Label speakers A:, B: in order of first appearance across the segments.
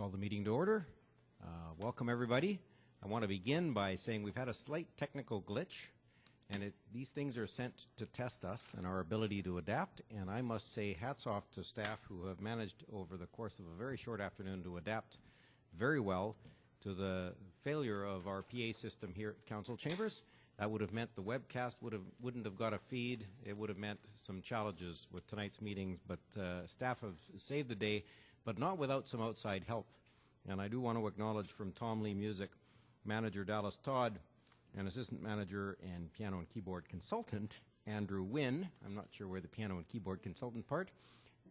A: Call the meeting to order. Welcome, everybody. I want to begin by saying we've had a slight technical glitch, and these things are sent to test us and our ability to adapt, and I must say hats off to staff who have managed over the course of a very short afternoon to adapt very well to the failure of our PA system here at Council Chambers. That would have meant the webcast wouldn't have got a feed. It would have meant some challenges with tonight's meetings, but staff have saved the day, but not without some outside help. And I do want to acknowledge from Tom Lee Music, manager Dallas Todd, and assistant manager and piano and keyboard consultant Andrew Wynn. I'm not sure where the piano and keyboard consultant part.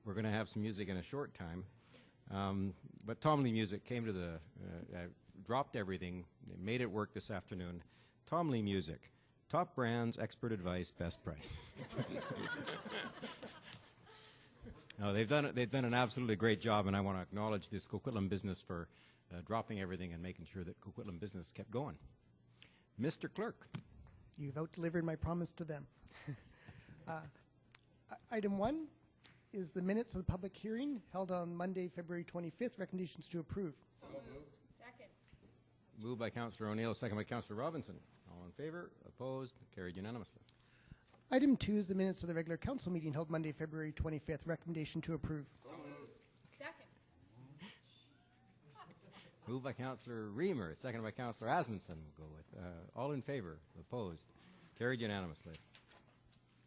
A: We're going to have some music in a short time. But Tom Lee Music came to the, dropped everything, made it work this afternoon. Tom Lee Music, top brands, expert advice, best price. No, they've done an absolutely great job, and I want to acknowledge this Coquitlam business for dropping everything and making sure that Coquitlam business kept going. Mr. Clerk.
B: You've out-delivered my promise to them. Item 1 is the minutes of the public hearing held on Monday, February 25th. Recommendations to approve.
C: So moved. Second.
A: Moved by Councillor O'Neill, second by Councillor Robinson. All in favor? Opposed? Carried unanimously.
B: Item 2 is the minutes of the regular council meeting held Monday, February 25th. Recommendation to approve.
C: So moved. Second.
A: Moved by Councillor Reamer, second by Councillor Asmundson. We'll go with. All in favor? Opposed? Carried unanimously.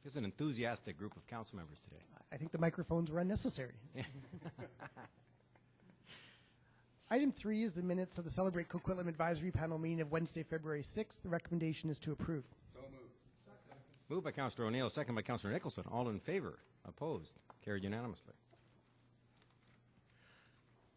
A: There's an enthusiastic group of council members today.
B: I think the microphones were unnecessary. Item 3 is the minutes of the Celebrate Coquitlam Advisory Panel meeting of Wednesday, February 6th. The recommendation is to approve.
C: So moved. Second.
A: Moved by Councillor O'Neill, second by Councillor Nicholson. All in favor? Opposed? Carried unanimously.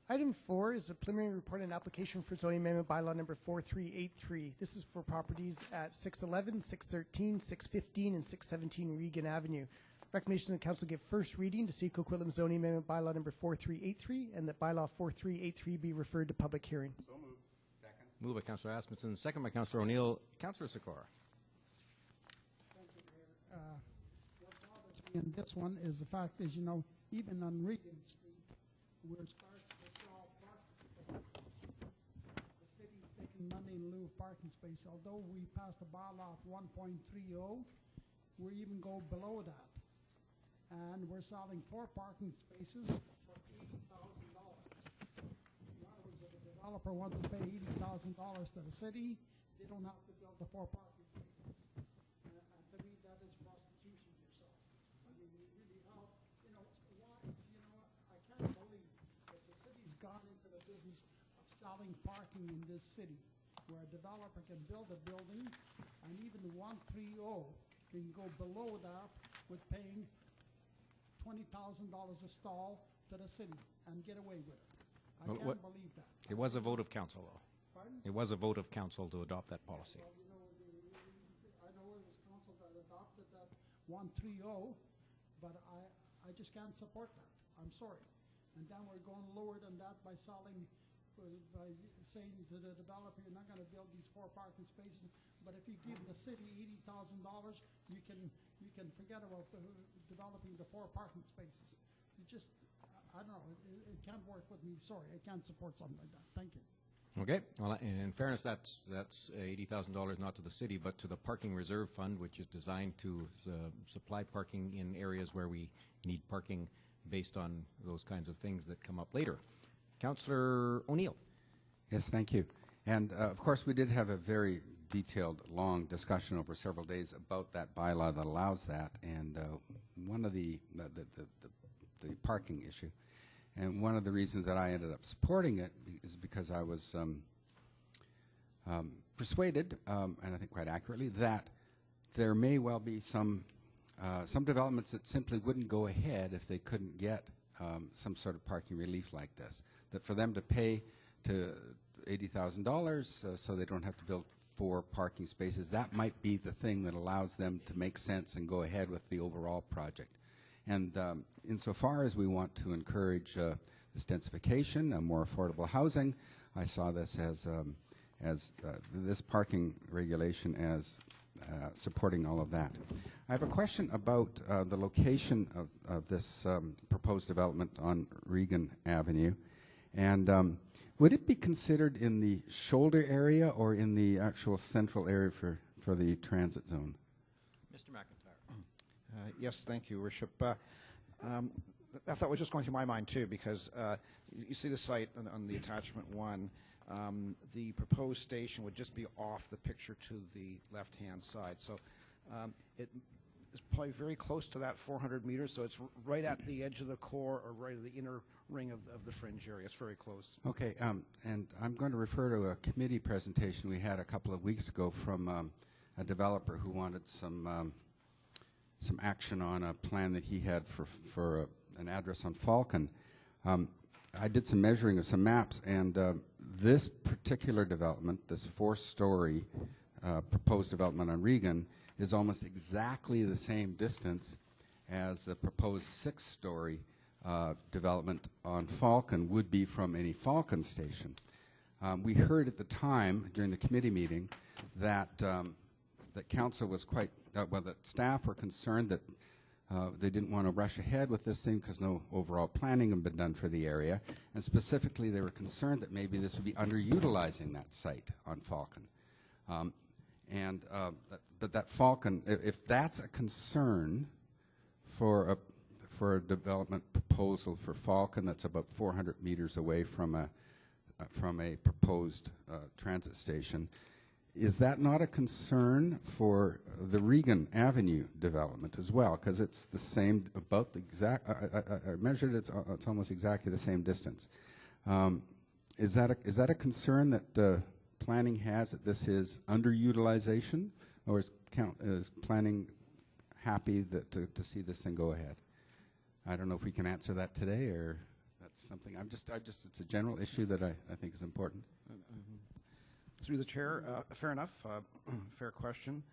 B: Item 4 is a preliminary report and application for zoning amendment bylaw number 4383. This is for properties at 611, 613, 615, and 617 Regan Avenue. Recommendations that council give first reading to see Coquitlam zoning amendment bylaw number 4383 and that bylaw 4383 be referred to public hearing.
C: So moved. Second.
A: Moved by Councillor Asmundson, second by Councillor O'Neill. Councillor Sikora.
D: Thank you, Mayor. What bothers me in this one is the fact is, you know, even on Regan Street, we're starting to sell parking spaces. The city's taking money in lieu of parking space. Although we passed a bylaw of 1.30, we even go below that. And we're selling 4 parking spaces for $80,000. In other words, if a developer wants to pay $80,000 to the city, they don't have to build the 4 parking spaces. And to me, that is prostitution yourself. I mean, we really help, you know, why, you know, I can't believe that the city's gone into the business of selling parking in this city, where a developer can build a building, and even 130 can go below that with paying $20,000 a stall to the city and get away with it. I can't believe that.
A: It was a vote of council, though.
D: Pardon?
A: It was a vote of council to adopt that policy.
D: Well, you know, I know it was council that adopted that 130, but I just can't support that. I'm sorry. And then we're going lower than that by selling, by saying to the developer, you're not going to build these 4 parking spaces, but if you give the city $80,000, you can forget about developing the 4 parking spaces. You just, I don't know, it can't work with me. Sorry, I can't support something like that. Thank you.
A: Okay. Well, in fairness, that's $80,000 not to the city, but to the Parking Reserve Fund, which is designed to supply parking in areas where we need parking based on those kinds of things that come up later. Councillor O'Neill.
E: Yes, thank you. And of course, we did have a very detailed, long discussion over several days about that bylaw that allows that, and one of the parking issue. And one of the reasons that I ended up supporting it is because I was persuaded, and I think quite accurately, that there may well be some developments that simply wouldn't go ahead if they couldn't get some sort of parking relief like this. That for them to pay to $80,000 so they don't have to build 4 parking spaces, that might be the thing that allows them to make sense and go ahead with the overall project. And insofar as we want to encourage this densification, more affordable housing, I saw this as this parking regulation as supporting all of that. I have a question about the location of this proposed development on Regan Avenue. And would it be considered in the shoulder area or in the actual central area for the transit zone?
A: Mr. McIntyre.
F: Yes, thank you, Worship. That thought was just going through my mind too, because you see the site on the attachment 1. The proposed station would just be off the picture to the left-hand side. So it is probably very close to that 400 meters, so it's right at the edge of the core or right at the inner ring of the fringe area. It's very close.
E: Okay, and I'm going to refer to a committee presentation we had a couple of weeks ago from a developer who wanted some action on a plan that he had for an address on Falcon. I did some measuring of some maps, and this particular development, this 4-story proposed development on Regan, is almost exactly the same distance as the proposed 6-story development on Falcon would be from any Falcon station. We heard at the time during the committee meeting that that council was quite that staff were concerned that they didn't want to rush ahead with this thing because no overall planning had been done for the area, and specifically they were concerned that maybe this would be underutilizing that site on Falcon. But that Falcon, if that's a concern for a development proposal for Falcon that's about 400 meters away from a proposed transit station, is that not a concern for the Regan Avenue development as well? Because it's the same, about the exact, I measured it, it's almost exactly the same distance. Is that a concern that planning has, that this is underutilization, or is planning happy that to see this thing go ahead? I don't know if we can answer that today, or that's something it's a general issue that I think is important.
F: Through the chair, fair enough, fair question.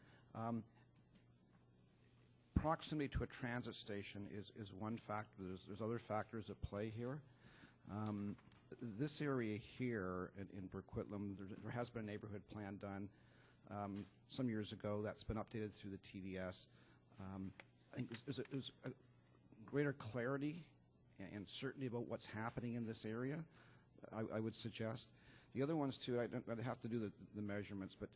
F: Proximity to a transit station is one factor. There's other factors at play here. This area here in Coquitlam, there has been a neighborhood plan done some years ago that's been updated through the TDS. I think there's a greater clarity and certainty about what's happening in this area, I would suggest. The other ones too, I'd have to do the measurements, but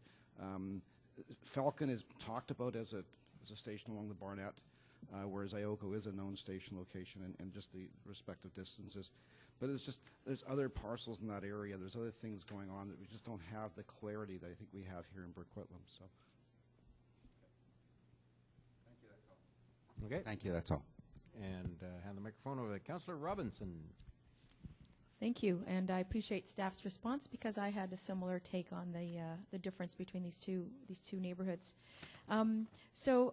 F: Falcon is talked about as a station along the Barnett, whereas Ioko is a known station location and just the respective distances. But there's other parcels in that area. There's other things going on that we just don't have the clarity that I think we have here in Coquitlam. So.
E: Thank you, that's all.
A: Okay.
E: Thank you, that's all.
A: And hand the microphone over to Councillor Robinson.
G: Thank you, and I appreciate staff's response because I had a similar take on the difference between these two neighborhoods. So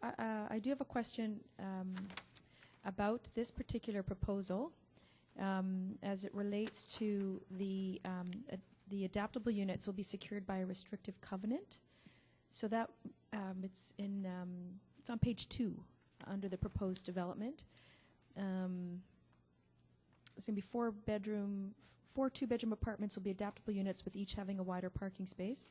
G: I do have a question about this particular proposal as it relates to the adaptable units will be secured by a restrictive covenant. So that it's on page 2 under the proposed development. It's going to be 4 two-bedroom apartments will be adaptable units with each having a wider parking space.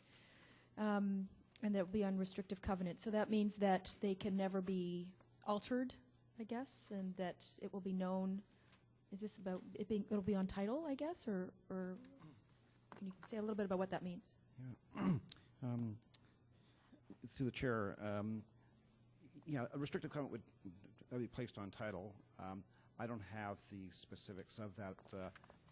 G: And that will be on restrictive covenant. So that means that they can never be altered, I guess, and that it will be known. Is this about it being, it'll be on title, I guess, or can you say a little bit about what that means?
F: Yeah. Through the chair, a restrictive covenant would be placed on title. I don't have the specifics of that,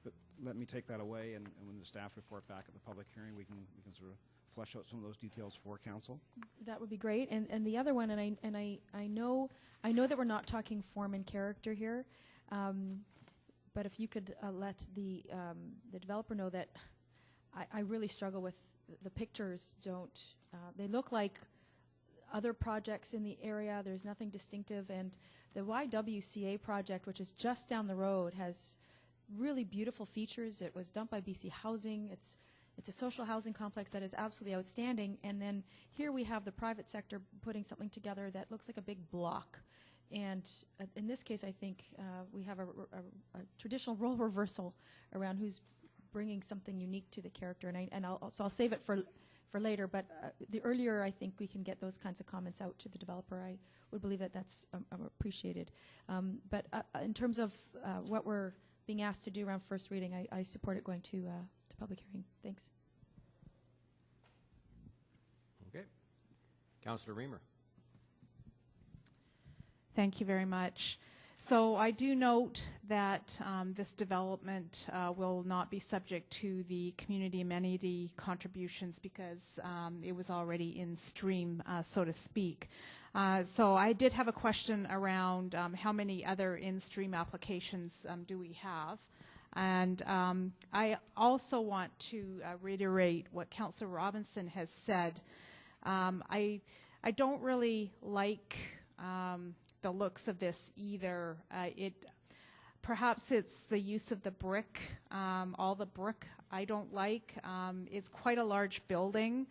F: but let me take that away, and when the staff report back at the public hearing, we can sort of flesh out some of those details for council.
G: That would be great. And the other one, and I know that we're not talking form and character here, but if you could let the developer know that I really struggle with the pictures. They look like other projects in the area. There's nothing distinctive, and the YWCA project, which is just down the road, has really beautiful features. It was done by BC Housing. It's a social housing complex that is absolutely outstanding. And then here we have the private sector putting something together that looks like a big block. And in this case, I think we have a traditional role reversal around who's bringing something unique to the character. And I'll save it for later. But the earlier I think we can get those kinds of comments out to the developer, I would believe that that's appreciated. But in terms of what we're being asked to do around first reading, I support it going to public hearing. Thanks.
A: Okay. Councillor Reamer.
H: Thank you very much. So I do note that this development will not be subject to the community amenity contributions because it was already in stream, so to speak. So I did have a question around how many other in-stream applications do we have? And I also want to reiterate what Councillor Robinson has said. I don't really like the looks of this either. Perhaps it's the use of the brick, all the brick I don't like. It's quite a large building.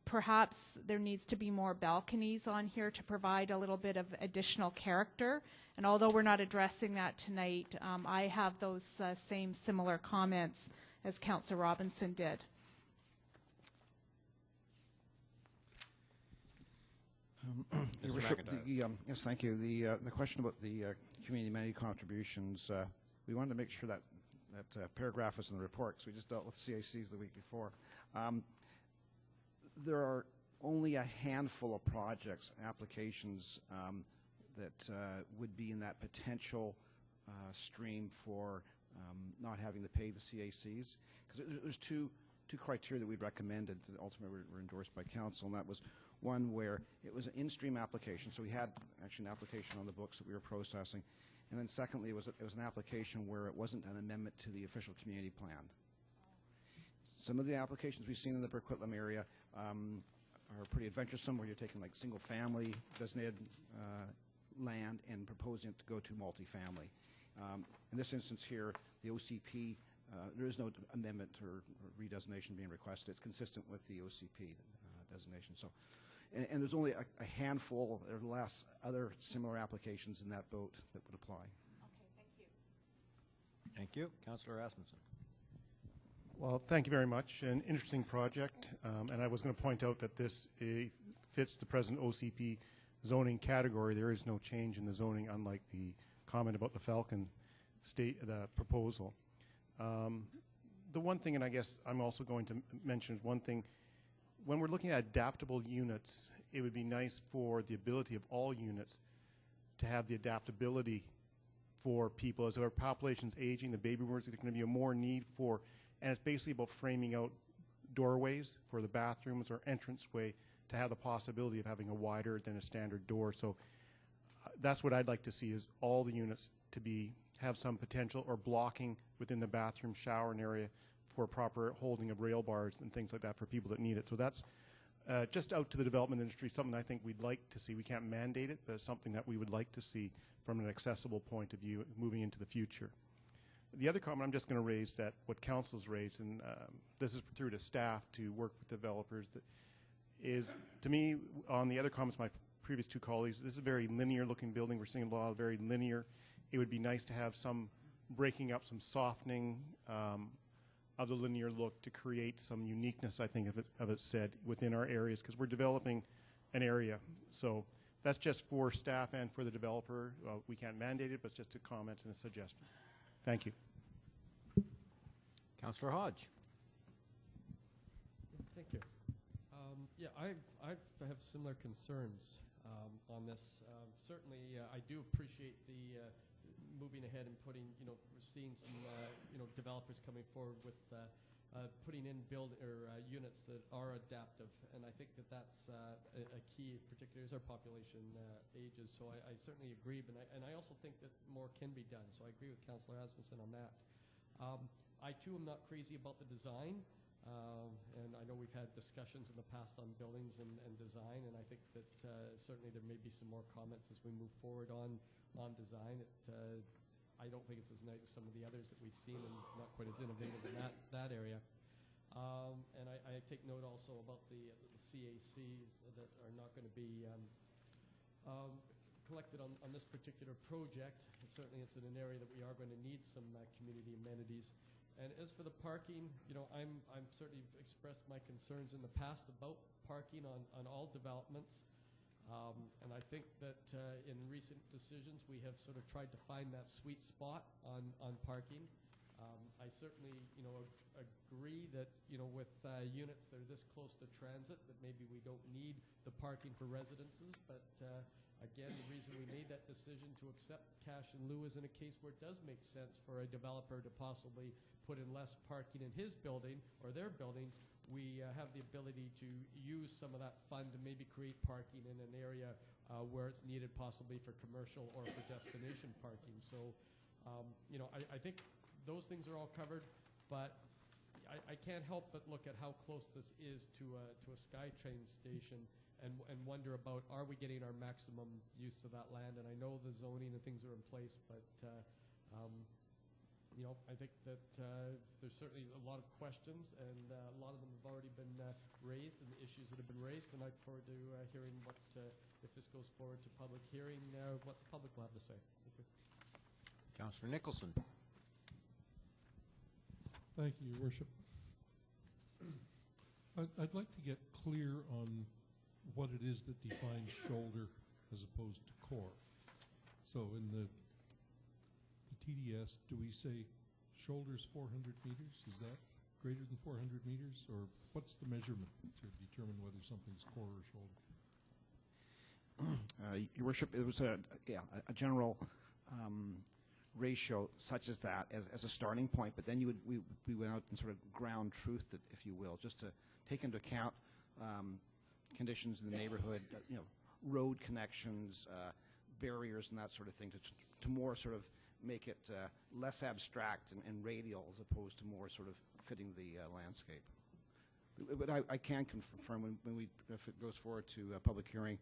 H: Perhaps there needs to be more balconies on here to provide a little bit of additional character. And although we're not addressing that tonight, I have those same similar comments as Councillor Robinson did.
A: Mr.
F: Worship,
A: McIntyre.
F: yes, thank you. The question about the community amenity contributions, we wanted to make sure that paragraph was in the report, because we just dealt with CACs the week before. There are only a handful of projects, applications that would be in that potential stream for not having to pay the CACs, because there's two criteria that we'd recommended that ultimately were endorsed by council, and that was one where it was an in-stream application, so we had actually an application on the books that we were processing, and then secondly, it was an application where it wasn't an amendment to the official community plan. Some of the applications we've seen in the Coquitlam area are pretty adventuresome, where you're taking like single-family designated land and proposing it to go to multifamily. In this instance here, the OCP, there is no amendment or redesignation being requested. It's consistent with the OCP designation. So, and there's only a handful or less other similar applications in that boat that would apply.
H: Okay, thank you.
A: Thank you. Councillor Rasmussen.
I: Well, thank you very much. An interesting project, and I was going to point out that this fits the present OCP zoning category. There is no change in the zoning, unlike the comment about the Falcon the proposal. The one thing, and I guess I'm also going to mention one thing, when we're looking at adaptable units, it would be nice for the ability of all units to have the adaptability for people. As our population's aging, the baby boomers, there's going to be a more need for, and it's basically about framing out doorways for the bathrooms or entranceway to have the possibility of having a wider than a standard door. So that's what I'd like to see, is all the units to have some potential or blocking within the bathroom, shower and area for proper holding of rail bars and things like that for people that need it. So that's just out to the development industry, something I think we'd like to see. We can't mandate it, but it's something that we would like to see from an accessible point of view moving into the future. The other comment I'm just going to raise, that what council's raised, and this is through to staff to work with developers, that is, to me, on the other comments, my previous two colleagues, this is a very linear looking building. We're seeing a lot of very linear. It would be nice to have some breaking up, some softening of the linear look to create some uniqueness, I think, of it said, within our areas, because we're developing an area. So that's just for staff and for the developer. We can't mandate it, but it's just a comment and a suggestion. Thank you.
A: Councillor Hodge.
J: Thank you. Yeah, I have similar concerns on this. Certainly, I do appreciate the moving ahead and putting, we're seeing some, developers coming forward with putting in units that are adaptive, and I think that that's a key, particularly as our population ages. So I certainly agree, and I also think that more can be done. So I agree with Councillor Asmussen on that. I too am not crazy about the design, and I know we've had discussions in the past on buildings and design, and I think that certainly there may be some more comments as we move forward on design. I don't think it's as nice as some of the others that we've seen, and not quite as innovative in that area. And I take note also about the CACs that are not going to be collected on this particular project. And certainly it's in an area that we are going to need some community amenities. And as for the parking, I'm certainly expressed my concerns in the past about parking on all developments. And I think that in recent decisions, we have sort of tried to find that sweet spot on parking. I certainly, agree that, with units that are this close to transit, that maybe we don't need the parking for residences. But again, the reason we made that decision to accept cash in lieu is in a case where it does make sense for a developer to possibly put in less parking in his building or their building. We have the ability to use some of that fund to maybe create parking in an area where it's needed, possibly for commercial or for destination parking. So, I think those things are all covered, but I can't help but look at how close this is to a SkyTrain station and wonder about, are we getting our maximum use of that land? And I know the zoning and things are in place, but I think that there's certainly a lot of questions, and a lot of them have already been raised, and the issues that have been raised. And I look forward to hearing what, if this goes forward to public hearing, what the public will have to say. Thank you.
A: Councillor Nicholson.
K: Thank you, Your Worship. I'd like to get clear on what it is that defines shoulder as opposed to core. So in the TDS, do we say shoulders 400 meters? Is that greater than 400 meters? Or what's the measurement to determine whether something's core or shoulder?
F: Your Worship, it was a general ratio such as that as a starting point, but then we went out and sort of ground truthed it, if you will, just to take into account conditions in the neighborhood, road connections, barriers, and that sort of thing, to more sort of make it less abstract and radial as opposed to more sort of fitting the landscape. But I can confirm if it goes forward to a public hearing,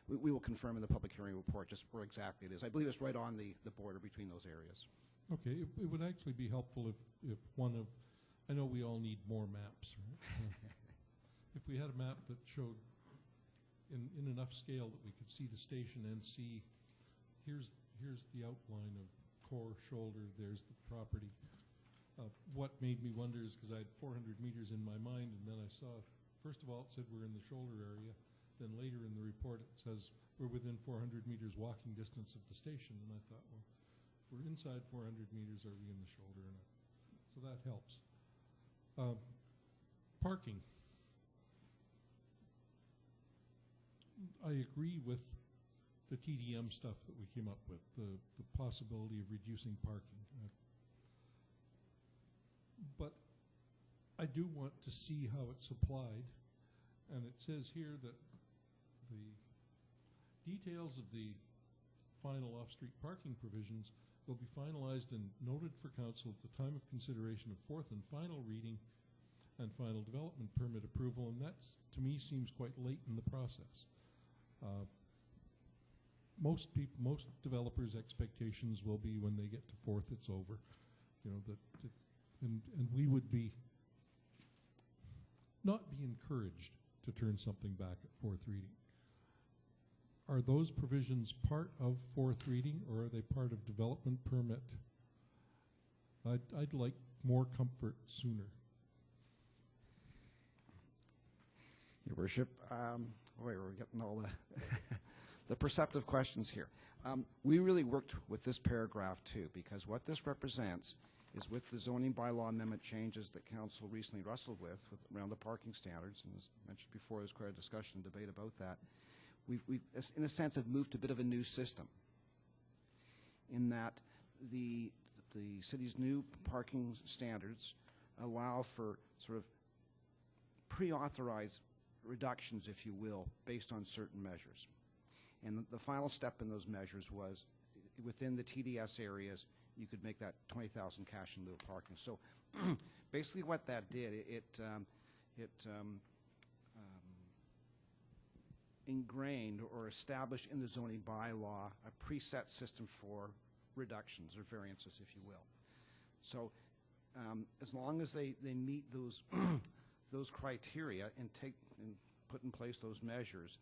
F: we will confirm in the public hearing report just where exactly it is. I believe it's right on the border between those areas.
K: Okay, it would actually be helpful if one of, I know we all need more maps, right? If we had a map that showed in enough scale that we could see the station and see, here's the outline of core, shoulder, there's the property. What made me wonder is because I had 400 meters in my mind, and then I saw, first of all, it said we're in the shoulder area. Then later in the report, it says we're within 400 meters walking distance of the station. And I thought, well, if we're inside 400 meters, are we in the shoulder or not? So that helps. Parking. I agree with the TDM stuff that we came up with, the possibility of reducing parking. But I do want to see how it's applied. And it says here that the details of the final off-street parking provisions will be finalized and noted for council at the time of consideration of fourth and final reading and final development permit approval, and that, to me, seems quite late in the process. Most developers' expectations will be when they get to fourth, it's over. And we would not be encouraged to turn something back at fourth reading. Are those provisions part of fourth reading, or are they part of development permit? I'd like more comfort sooner.
F: Your Worship, we're getting all the perceptive questions here. We really worked with this paragraph too, because what this represents is, with the zoning bylaw amendment changes that council recently wrestled with around the parking standards, and as mentioned before, there's quite a discussion and debate about that. We've in a sense, have moved to a bit of a new system, in that the city's new parking standards allow for sort of pre-authorized reductions, if you will, based on certain measures. And the final step in those measures was, within the TDS areas, you could make that 20,000 cash in lieu of parking. So basically what that did, it ingrained or established in the zoning bylaw a preset system for reductions or variances, if you will. So as long as they meet those those criteria and put in place those measures,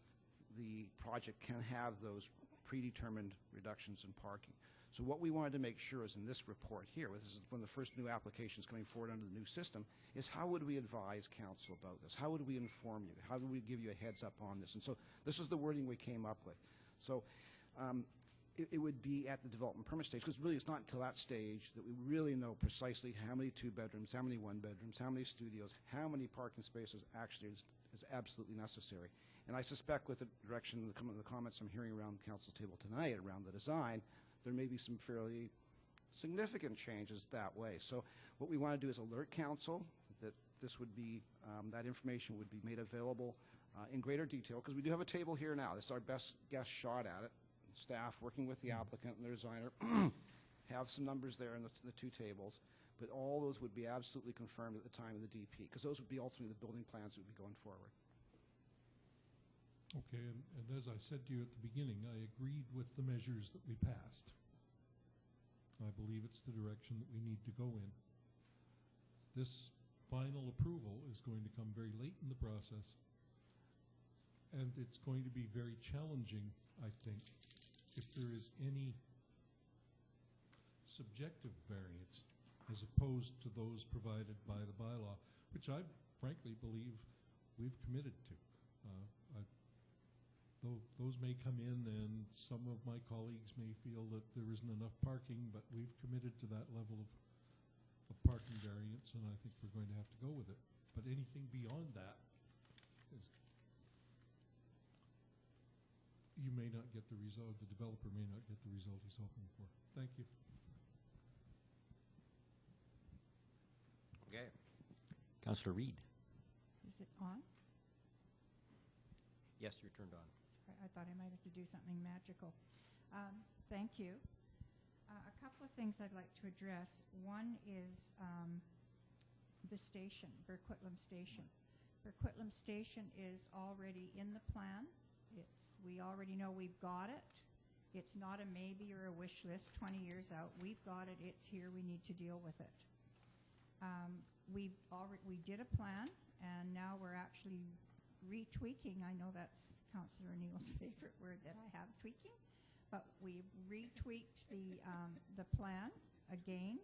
F: the project can have those predetermined reductions in parking. So what we wanted to make sure is in this report here, this is one of the first new applications coming forward under the new system, is how would we advise council about this? How would we inform you? How would we give you a heads up on this? And so this is the wording we came up with. So it would be at the development permit stage, because really it's not until that stage that we really know precisely how many 2-bedrooms, how many 1-bedrooms, how many studios, how many parking spaces actually is absolutely necessary. And I suspect with the direction, the comments I'm hearing around the council table tonight around the design, there may be some fairly significant changes that way. So what we want to do is alert council that this would be, that information would be made available in greater detail, because we do have a table here now. This is our best guess shot at it. Staff working with the applicant and their designer have some numbers there in the two tables, but all those would be absolutely confirmed at the time of the DP, because those would be ultimately the building plans that would be going forward.
K: Okay, and as I said to you at the beginning, I agreed with the measures that we passed. I believe it's the direction that we need to go in. This final approval is going to come very late in the process, and it's going to be very challenging, I think, if there is any subjective variance as opposed to those provided by the bylaw, which I frankly believe we've committed to. Those may come in, and some of my colleagues may feel that there isn't enough parking, but we've committed to that level of parking variance, and I think we're going to have to go with it. But anything beyond that is, you may not get the result, the developer may not get the result he's hoping for. Thank you.
A: Okay. Councillor Reid.
L: Is it on?
A: Yes, you're turned on.
L: Sorry, I thought I might have to do something magical. Thank you. A couple of things I'd like to address. One is the station, Coquitlam Station. Coquitlam Station is already in the plan. We already know we've got it. It's not a maybe or a wish list 20 years out. We've got it. It's here. We need to deal with it. We did a plan, and now we're actually retweaking. I know that's Councillor O'Neill's favorite word that I have, tweaking, but we've retweaked the plan again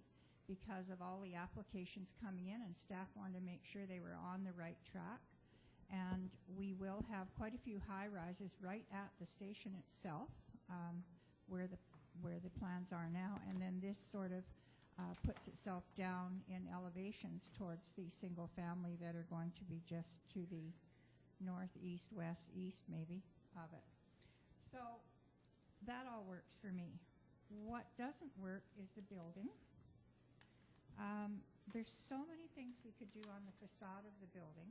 L: because of all the applications coming in, and staff wanted to make sure they were on the right track. And we will have quite a few high rises right at the station itself, where the plans are now, and then this sort of puts itself down in elevations towards the single family that are going to be just to the north, east, west, east maybe of it. So that all works for me. What doesn't work is the building. There's so many things we could do on the facade of the building.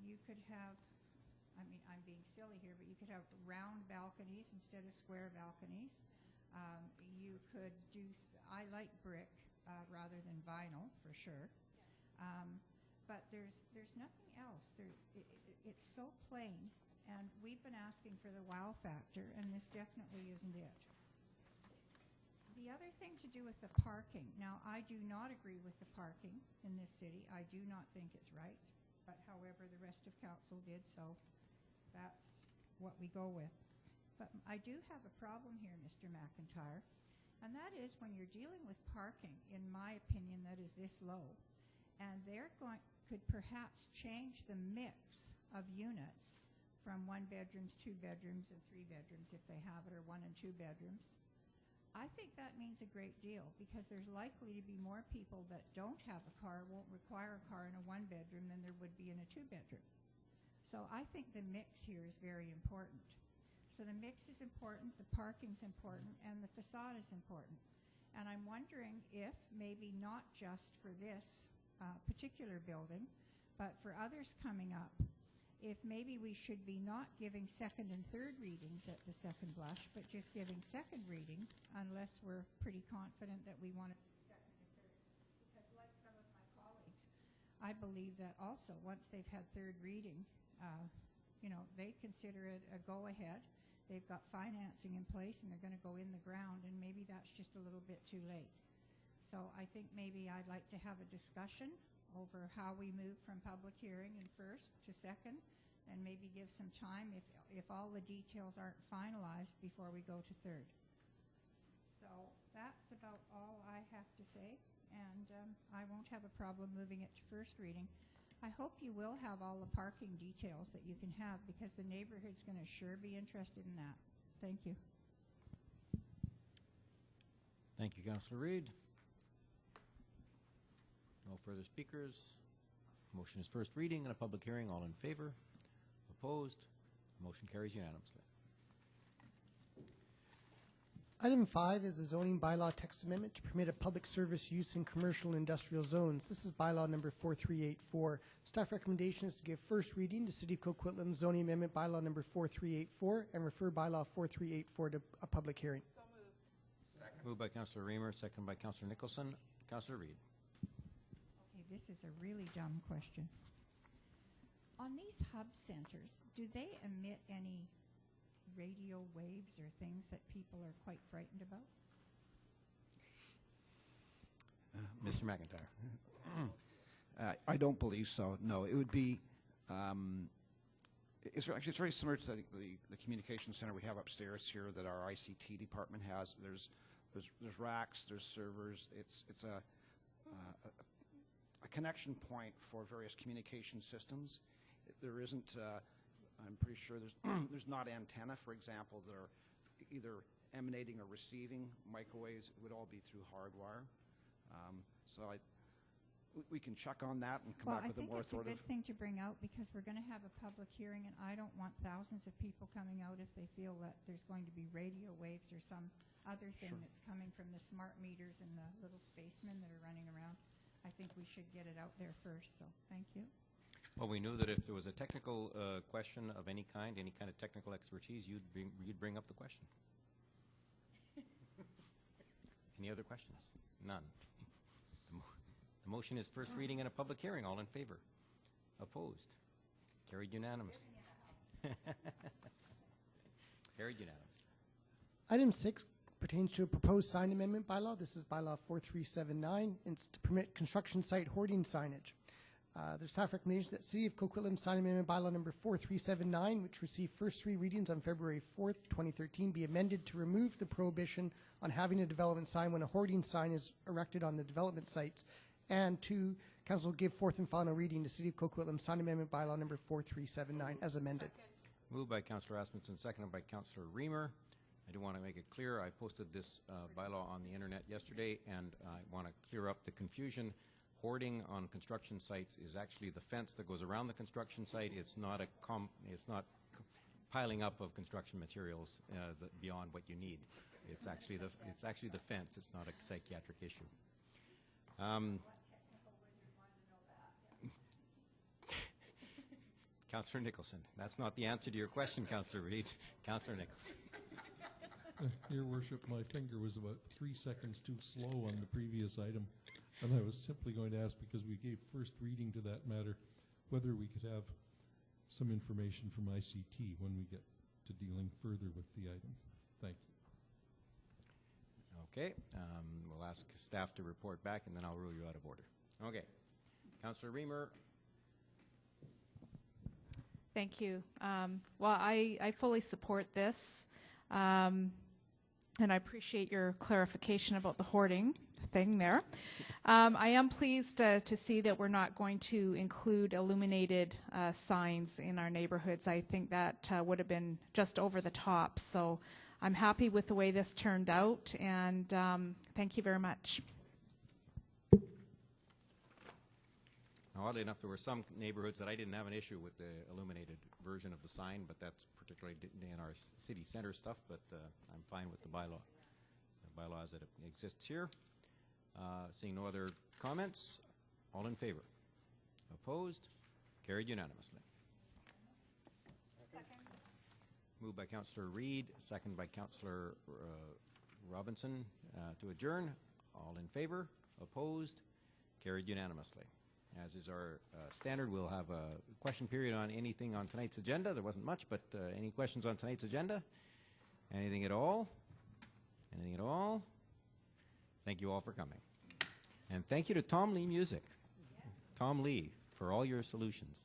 L: You could have, I mean, I'm being silly here, but you could have round balconies instead of square balconies. You could do, I like brick rather than vinyl for sure. But there's nothing else. It's so plain, and we've been asking for the wow factor, and this definitely isn't it. The other thing to do with the parking. Now, I do not agree with the parking in this city. I do not think it's right. But however, the rest of council did, so that's what we go with. But I do have a problem here, Mr. McIntyre, and that is when you're dealing with parking, in my opinion, that is this low, and they're could perhaps change the mix of units from 1 bedrooms, 2 bedrooms, and 3 bedrooms if they have it, or 1 and 2 bedrooms. I think that means a great deal, because there's likely to be more people that don't have a car, won't require a car in a 1 bedroom than there would be in a 2 bedroom. So I think the mix here is very important. So the mix is important, the parking's important, and the facade is important. And I'm wondering if maybe not just for this particular building, but for others coming up, if maybe we should be not giving second and third readings at the second blush, but just giving second reading, unless we're pretty confident that we want to do second and third. Because like some of my colleagues, I believe that also once they've had third reading, they consider it a go-ahead. They've got financing in place, and they're going to go in the ground, and maybe that's just a little bit too late. So I think maybe I'd like to have a discussion over how we move from public hearing and first to second, and maybe give some time if all the details aren't finalized before we go to third. So that's about all I have to say, and I won't have a problem moving it to first reading. I hope you will have all the parking details that you can have, because the neighborhood's going to sure be interested in that. Thank you.
A: Thank you, Councillor Reid. No further speakers. Motion is first reading and a public hearing. All in favor? Opposed? Motion carries unanimously.
B: Item 5 is a zoning bylaw text amendment to permit a public service use in commercial and industrial zones. This is bylaw number 4384. Staff recommendation is to give first reading to City of Coquitlam zoning amendment bylaw number 4384 and refer bylaw 4384 to a public hearing.
C: So moved.
F: Second.
A: Moved by Councillor Reamer, second by Councillor Nicholson. Councillor Reid.
L: Okay, this is a really dumb question. On these hub centers, do they emit any radio waves or things that people are quite frightened about?
A: Mr. McIntyre.
F: I don't believe so. No, it would be. It's very similar to the communication center we have upstairs here that our ICT department has. There's racks, there's servers. It's a connection point for various communication systems. There isn't. I'm pretty sure there's not antenna, for example, that are either emanating or receiving microwaves. It would all be through hardwire. So we can check on that and come back with a more authoritative.
L: Well, I think it's a good thing to bring out, because we're going to have a public hearing, and I don't want thousands of people coming out if they feel that there's going to be radio waves or some other thing that's coming from the smart meters and the little spacemen that are running around. I think we should get it out there first, so thank you.
A: Well, we knew that if there was a technical question of any kind of technical expertise, you'd bring up the question. Any other questions? None. The motion is first reading and a public hearing. All in favor? Opposed? Carried unanimously. Carried unanimously.
B: Item 6 pertains to a proposed sign amendment bylaw. This is bylaw 4379, and it's to permit construction site hoarding signage. There's staff recommendation that City of Coquitlam sign amendment bylaw number 4379, which received first 3 readings on February 4th, 2013, be amended to remove the prohibition on having a development sign when a hoarding sign is erected on the development sites, and to Council give fourth and final reading to City of Coquitlam sign amendment bylaw number 4379 as amended.
C: Second.
A: Moved by Councillor Asmussen, seconded by Councillor Reamer. I do want to make it clear, I posted this bylaw on the internet yesterday, and I want to clear up the confusion. Hoarding on construction sites is actually the fence that goes around the construction site. It's not piling up of construction materials beyond what you need. It's actually the fence. It's not a psychiatric issue. Councillor Nicholson. That's not the answer to your question, Councillor Reid. Councillor Nicholson.
K: Your Worship, my finger was about 3 seconds too slow on the previous item, and I was simply going to ask, because we gave first reading to that matter, whether we could have some information from ICT when we get to dealing further with the item. Thank you.
A: Okay. We'll ask staff to report back, and then I'll rule you out of order. Okay. Councillor Reamer.
H: Thank you. Well, I fully support this, and I appreciate your clarification about the hoarding thing there. I am pleased to see that we're not going to include illuminated signs in our neighborhoods. I think that would have been just over the top. So I'm happy with the way this turned out, and thank you very much.
A: Now, oddly enough, there were some neighborhoods that I didn't have an issue with the illuminated version of the sign, but that's particularly in our city center stuff, but I'm fine with the bylaw. The bylaw as it exists here. Seeing no other comments, all in favor? Opposed? Carried unanimously.
C: Second.
A: Moved by Councillor Reid, second by Councillor Robinson to adjourn. All in favor? Opposed? Carried unanimously. As is our standard, we'll have a question period on anything on tonight's agenda. There wasn't much, but any questions on tonight's agenda? Anything at all? Anything at all? Thank you all for coming. And thank you to Tom Lee Music, Tom Lee, for all your solutions.